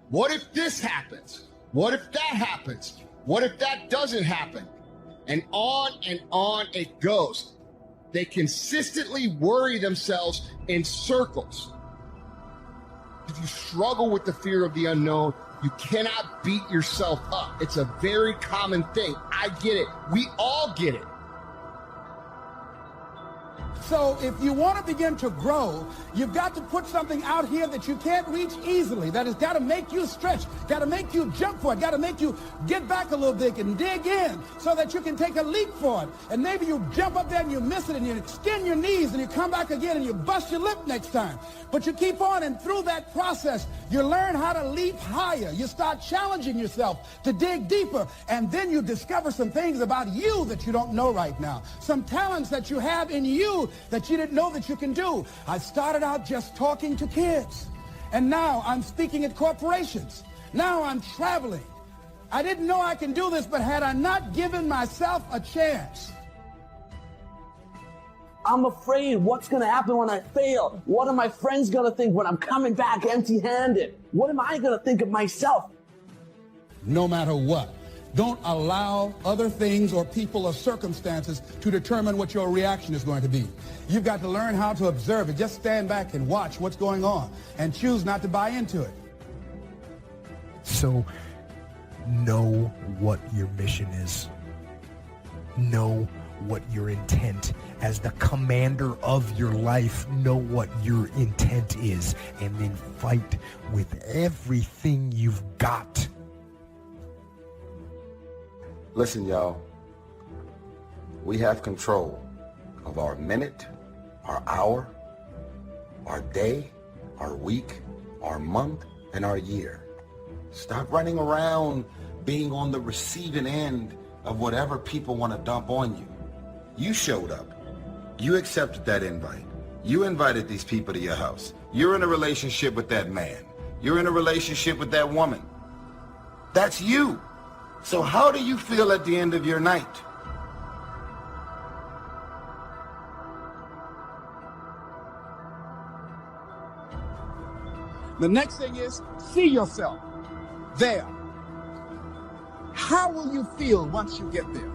What if this happens? What if that happens? What if that doesn't happen? And on it goes. They consistently worry themselves in circles. If you struggle with the fear of the unknown, you cannot beat yourself up. It's a very common thing. I get it. We all get it. So if you want to begin to grow, you've got to put something out here that you can't reach easily, that has got to make you stretch, got to make you jump for it, got to make you get back a little bit and dig in so that you can take a leap for it. And maybe you jump up there and you miss it and you extend your knees and you come back again and you bust your lip next time. But you keep on, and through that process, you learn how to leap higher. You start challenging yourself to dig deeper, and then you discover some things about you that you don't know right now, some talents that you have in you that you didn't know that you can do. I started out just talking to kids, and now I'm speaking at corporations. Now I'm traveling. I didn't know I can do this, but had I not given myself a chance. I'm afraid what's going to happen when I fail. What are my friends going to think when I'm coming back empty-handed? What am I going to think of myself? No matter what, don't allow other things or people or circumstances to determine what your reaction is going to be. You've got to learn how to observe it. Just stand back and watch what's going on and choose not to buy into it. So, know what your mission is. Know what your intent as the commander of your life. Know what your intent is, and then fight with everything you've got. Listen, y'all, we have control of our minute, our hour, our day, our week, our month, and our year. Stop running around being on the receiving end of whatever people want to dump on you. You showed up. You accepted that invite. You invited these people to your house. You're in a relationship with that man. You're in a relationship with that woman. That's you. So how do you feel at the end of your night? The next thing is, see yourself there. How will you feel once you get there?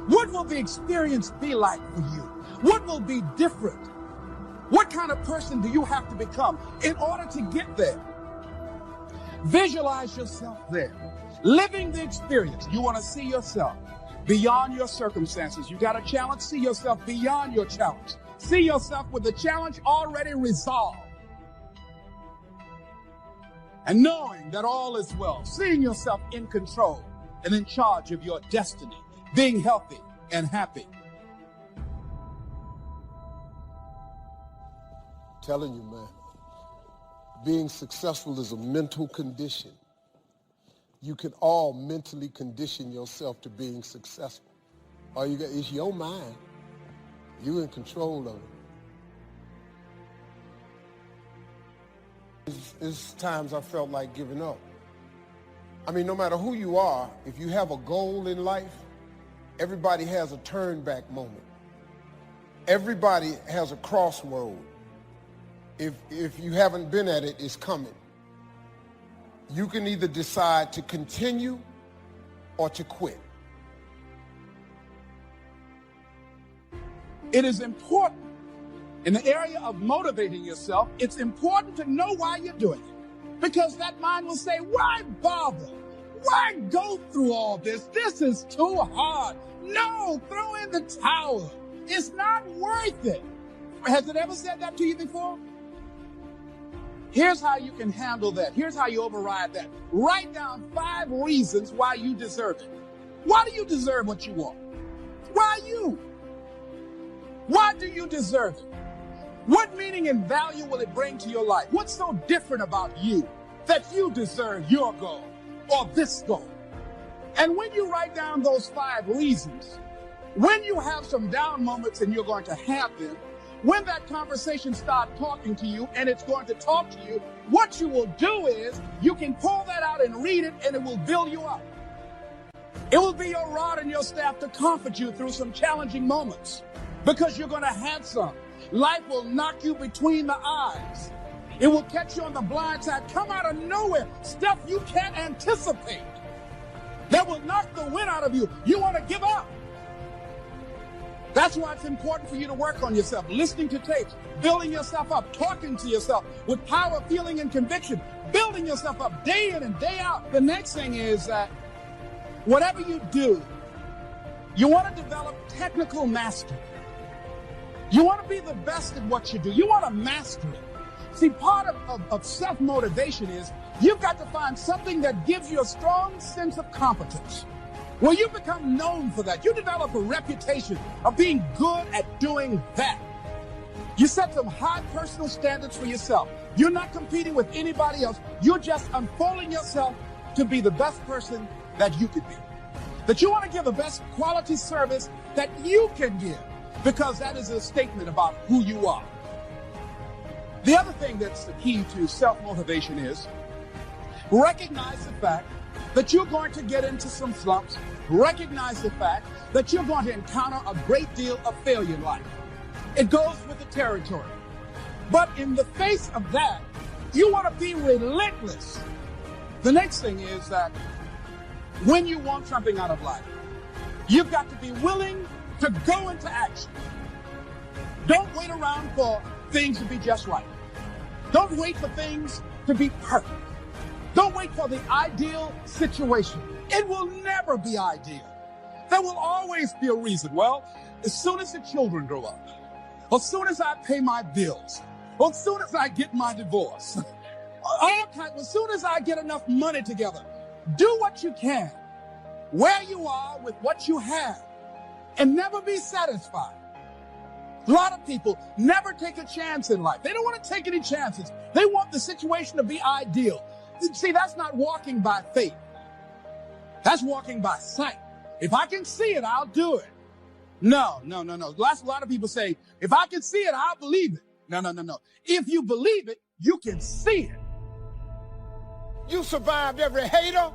What will the experience be like for you? What will be different? What kind of person do you have to become in order to get there? Visualize yourself there, living the experience. You want to see yourself beyond your circumstances. You got a challenge, see yourself beyond your challenge. See yourself with the challenge already resolved. And knowing that all is well, seeing yourself in control and in charge of your destiny, being healthy and happy. Telling you, man, being successful is a mental condition. You can all mentally condition yourself to being successful. All you got is your mind. You're in control of it. It's times I felt like giving up. I mean, no matter who you are, if you have a goal in life, everybody has a turn back moment. Everybody has a crossroad. If you haven't been at it, it's coming. You can either decide to continue or to quit. It is important in the area of motivating yourself. It's important to know why you're doing it, because that mind will say, why bother? Why go through all this? This is too hard. No, throw in the towel. It's not worth it. Has it ever said that to you before? Here's how you can handle that. Here's how you override that. Write down 5 reasons why you deserve it. Why do you deserve what you want? Why you? Why do you deserve it? What meaning and value will it bring to your life? What's so different about you that you deserve your goal or this goal? And when you write down those 5 reasons, when you have some down moments, and you're going to have them, when that conversation starts talking to you, and it's going to talk to you, what you will do is you can pull that out and read it, and it will build you up. It will be your rod and your staff to comfort you through some challenging moments, because you're going to have some. Life will knock you between the eyes. It will catch you on the blind side, come out of nowhere, stuff you can't anticipate. That will knock the wind out of you. You want to give up. That's why it's important for you to work on yourself, listening to tapes, building yourself up, talking to yourself with power, feeling, and conviction, building yourself up day in and day out. The next thing is that whatever you do, you want to develop technical mastery. You want to be the best at what you do. You want to master it. See, part of self-motivation is you've got to find something that gives you a strong sense of competence. Well, you become known for that. You develop a reputation of being good at doing that. You set some high personal standards for yourself. You're not competing with anybody else. You're just unfolding yourself to be the best person that you could be. That you want to give the best quality service that you can give, because that is a statement about who you are. The other thing that's the key to self-motivation is recognize the fact that you're going to get into some slumps. Recognize the fact that you're going to encounter a great deal of failure in life. It goes with the territory. But in the face of that, you want to be relentless. The next thing is that when you want something out of life, you've got to be willing to go into action. Don't wait around for things to be just right. Don't wait for things to be perfect. Don't wait for the ideal situation. It will never be ideal. There will always be a reason. Well, as soon as the children grow up, as soon as I pay my bills, as soon as I get my divorce, as soon as I get enough money together, do what you can, where you are with what you have, and never be satisfied. A lot of people never take a chance in life. They don't want to take any chances. They want the situation to be ideal. See, that's not walking by faith. That's walking by sight. If I can see it, I'll do it. No. A lot of people say, if I can see it, I'll believe it. No. If you believe it, you can see it. You survived every hater.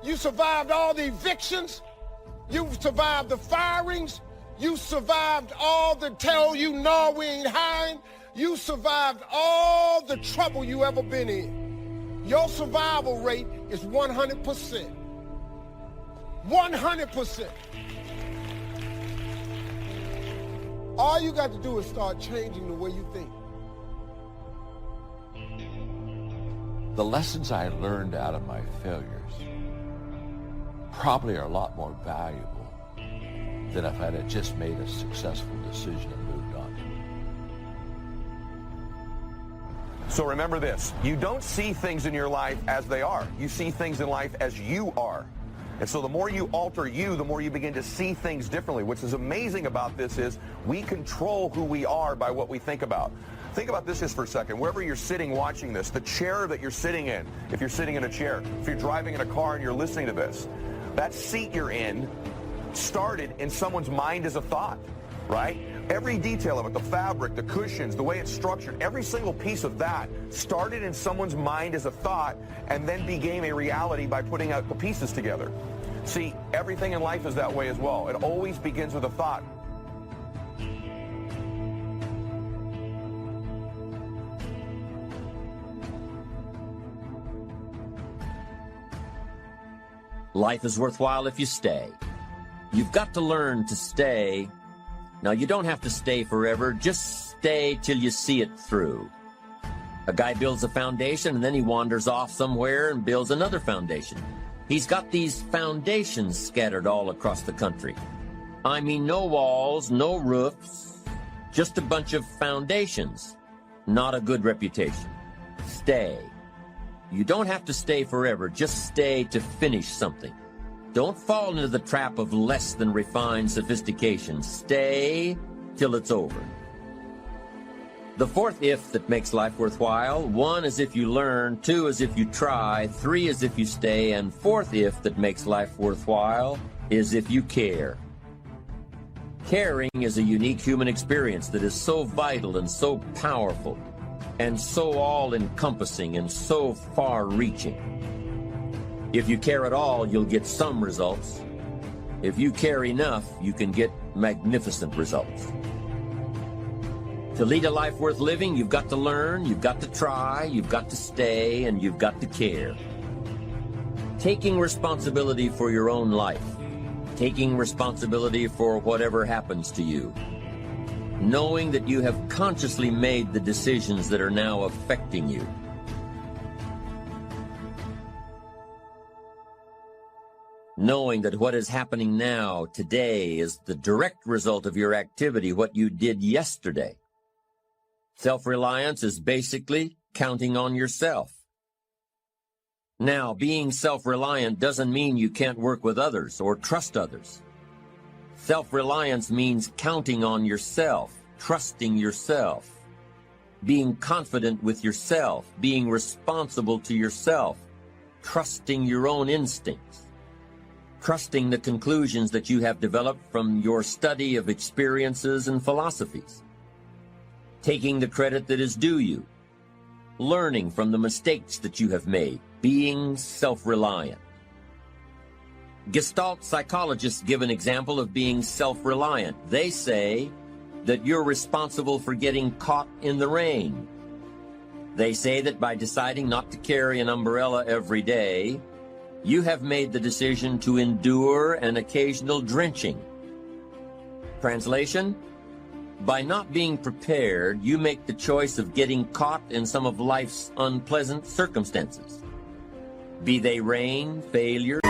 You survived all the evictions. You survived the firings. You survived all the tell you no, we ain't hiring. You survived all the trouble you ever been in. Your survival rate is 100%. 100%. All you got to do is start changing the way you think. The lessons I learned out of my failures probably are a lot more valuable than if I had just made a successful decision and moved on. So remember this, you don't see things in your life as they are. You see things in life as you are. And so the more you alter you, the more you begin to see things differently. What's amazing about this is we control who we are by what we think about. Think about this just for a second. Wherever you're sitting watching this, the chair that you're sitting in, if you're sitting in a chair, if you're driving in a car and you're listening to this, that seat you're in started in someone's mind as a thought, right? Every detail of it, the fabric, the cushions, the way it's structured, every single piece of that started in someone's mind as a thought and then became a reality by putting out the pieces together. See, everything in life is that way as well. It always begins with a thought. Life is worthwhile if you stay. You've got to learn to stay. Now, you don't have to stay forever. Just stay till you see it through. A guy builds a foundation and then he wanders off somewhere and builds another foundation. He's got these foundations scattered all across the country. I mean, no walls, no roofs, just a bunch of foundations. Not a good reputation. Stay. You don't have to stay forever. Just stay to finish something. Don't fall into the trap of less than refined sophistication. Stay till it's over. The fourth if that makes life worthwhile: 1 is if you learn, 2 is if you try, 3 is if you stay, and fourth if that makes life worthwhile is if you care. Caring is a unique human experience that is so vital and so powerful and so all-encompassing and so far-reaching. If you care at all, you'll get some results. If you care enough, you can get magnificent results. To lead a life worth living, you've got to learn, you've got to try, you've got to stay, and you've got to care. Taking responsibility for your own life. Taking responsibility for whatever happens to you. Knowing that you have consciously made the decisions that are now affecting you. Knowing that what is happening now, today, is the direct result of your activity, what you did yesterday. Self-reliance is basically counting on yourself. Now, being self-reliant doesn't mean you can't work with others or trust others. Self-reliance means counting on yourself, trusting yourself, being confident with yourself, being responsible to yourself, trusting your own instincts. Trusting the conclusions that you have developed from your study of experiences and philosophies. Taking the credit that is due you. Learning from the mistakes that you have made. Being self-reliant. Gestalt psychologists give an example of being self-reliant. They say that you're responsible for getting caught in the rain. They say that by deciding not to carry an umbrella every day, you have made the decision to endure an occasional drenching. Translation: by not being prepared, you make the choice of getting caught in some of life's unpleasant circumstances. Be they rain, failure,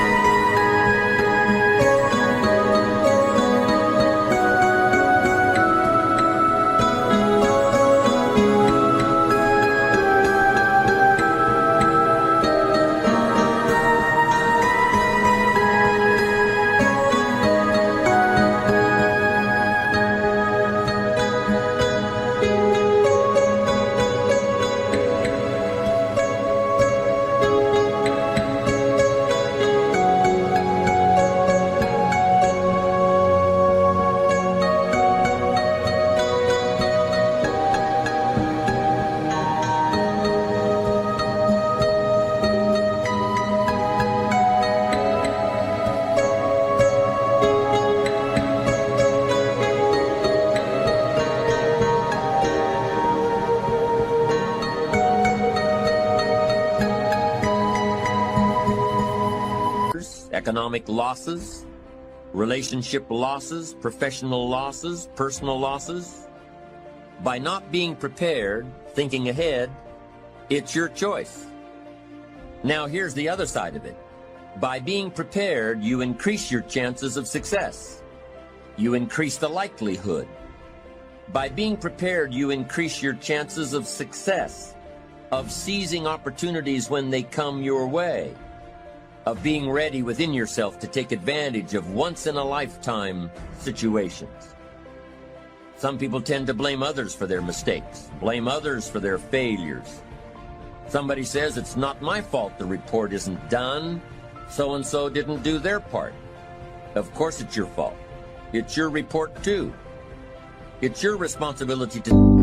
economic losses, relationship losses, professional losses, personal losses. By not being prepared, thinking ahead, it's your choice. Now here's the other side of it. By being prepared, you increase your chances of success. You increase the likelihood. By being prepared, you increase your chances of success, of seizing opportunities when they come your way, of being ready within yourself to take advantage of once-in-a-lifetime situations. Some people tend to blame others for their mistakes, blame others for their failures. Somebody says, it's not my fault the report isn't done, so-and-so didn't do their part. Of course it's your fault. It's your report too. It's your responsibility to...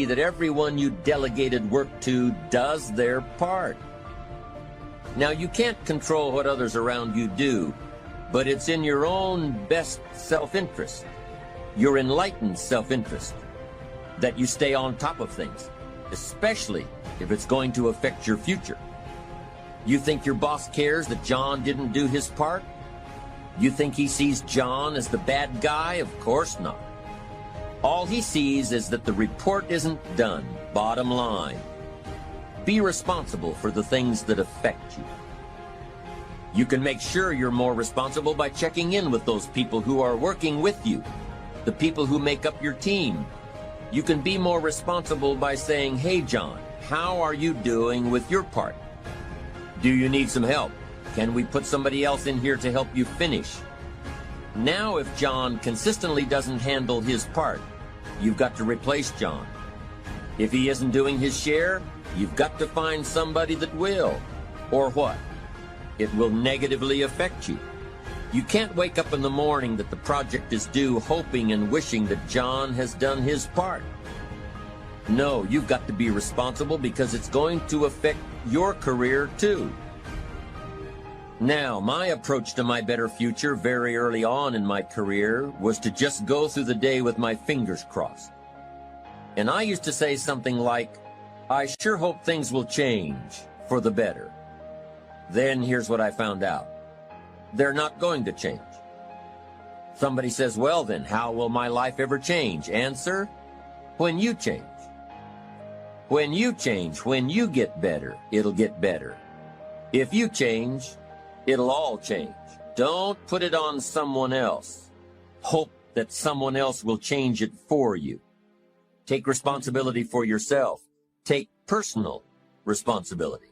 that everyone you delegated work to does their part. Now, you can't control what others around you do, but it's in your own best self-interest, your enlightened self-interest, that you stay on top of things, especially if it's going to affect your future. You think your boss cares that John didn't do his part? You think he sees John as the bad guy? Of course not. All he sees is that the report isn't done, bottom line. Be responsible for the things that affect you. You can make sure you're more responsible by checking in with those people who are working with you, the people who make up your team. You can be more responsible by saying, hey, John, how are you doing with your part? Do you need some help? Can we put somebody else in here to help you finish? Now, if John consistently doesn't handle his part, you've got to replace John. If he isn't doing his share, you've got to find somebody that will. Or what? It will negatively affect you. You can't wake up in the morning that the project is due hoping and wishing that John has done his part. No, you've got to be responsible because it's going to affect your career too. Now, my approach to my better future very early on in my career was to just go through the day with my fingers crossed. And I used to say something like, I sure hope things will change for the better. Then here's what I found out. They're not going to change. Somebody says, well then, how will my life ever change? Answer, when you change. When you change, when you get better, it'll get better. If you change, it'll all change. Don't put it on someone else. Hope that someone else will change it for you. Take responsibility for yourself. Take personal responsibility.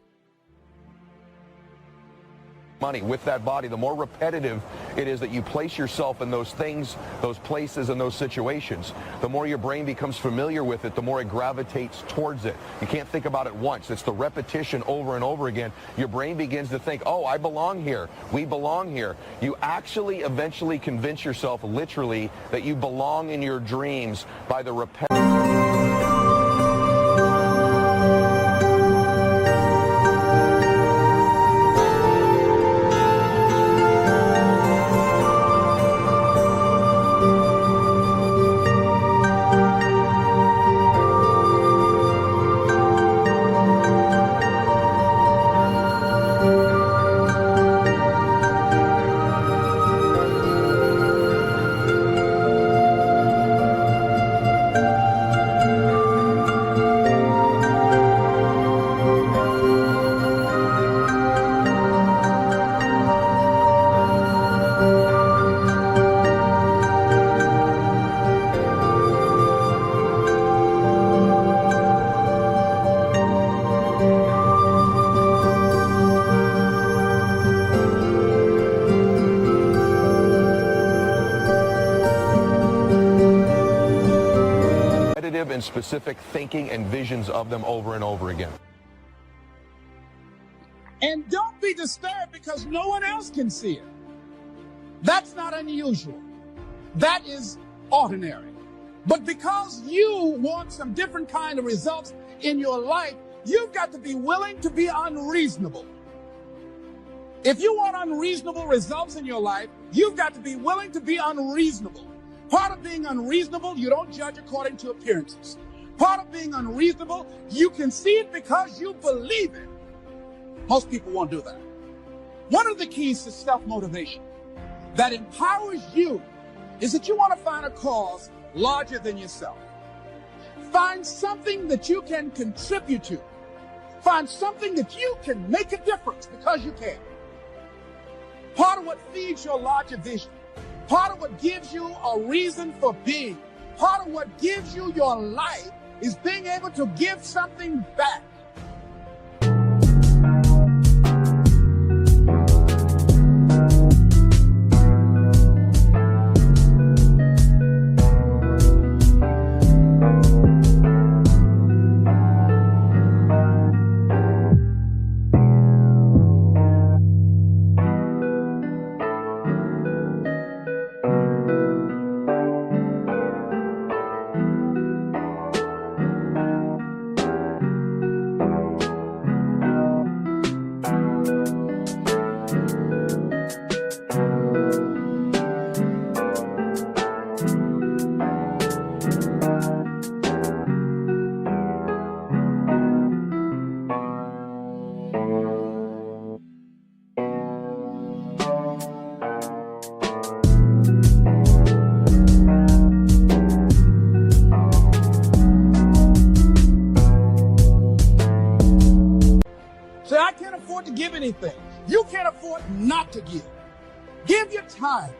Money with that body, the more repetitive it is that you place yourself in those things, those places, and those situations, the more your brain becomes familiar with it, the more it gravitates towards it. You can't think about it once. It's the repetition over and over again. Your brain begins to think, oh, I belong here. We belong here. You actually eventually convince yourself literally that you belong in your dreams by the repetition. And specific thinking and visions of them over and over again. And don't be disturbed because no one else can see it. That's not unusual. That is ordinary. But because you want some different kind of results in your life, you've got to be willing to be unreasonable. If you want unreasonable results in your life, you've got to be willing to be unreasonable. Part of being unreasonable, you don't judge according to appearances. Part of being unreasonable, you can see it because you believe it. Most people won't do that. One of the keys to self-motivation that empowers you is that you want to find a cause larger than yourself. Find something that you can contribute to. Find something that you can make a difference because you can. Part of what feeds your larger vision, part of what gives you a reason for being, part of what gives you your life is being able to give something back. To give anything. You can't afford not to give. Give your time.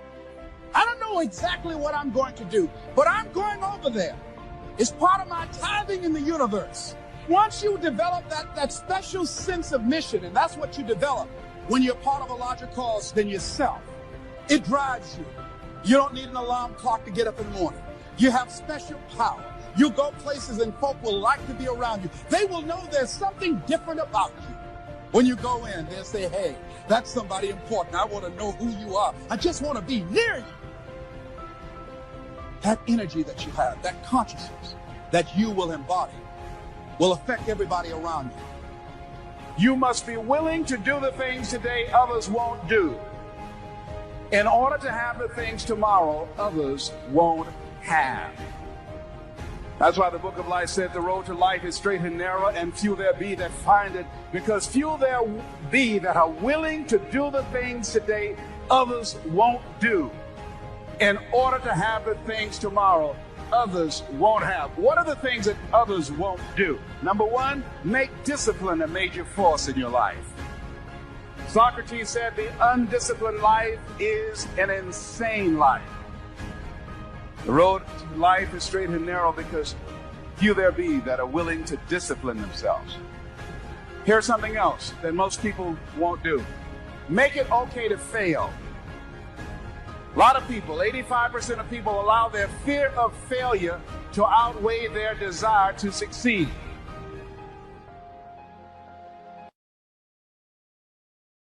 I don't know exactly what I'm going to do, but I'm going over there. It's part of my tithing in the universe. Once you develop that special sense of mission, and that's what you develop when you're part of a larger cause than yourself, it drives you. You don't need an alarm clock to get up in the morning. You have special power. You go places and folk will like to be around you. They will know there's something different about you. When you go in, they'll say, hey, that's somebody important. I want to know who you are. I just want to be near you. That energy that you have, that consciousness that you will embody will affect everybody around you. You must be willing to do the things today others won't do in order to have the things tomorrow others won't have. That's why the book of life said the road to life is straight and narrow, and few there be that find it, because few there be that are willing to do the things today others won't do in order to have the things tomorrow others won't have. What are the things that others won't do? Number one, make discipline a major force in your life. Socrates said the undisciplined life is an insane life. The road to life is straight and narrow because few there be that are willing to discipline themselves. Here's something else that most people won't do. Make it okay to fail. A lot of people, 85% of people, allow their fear of failure to outweigh their desire to succeed.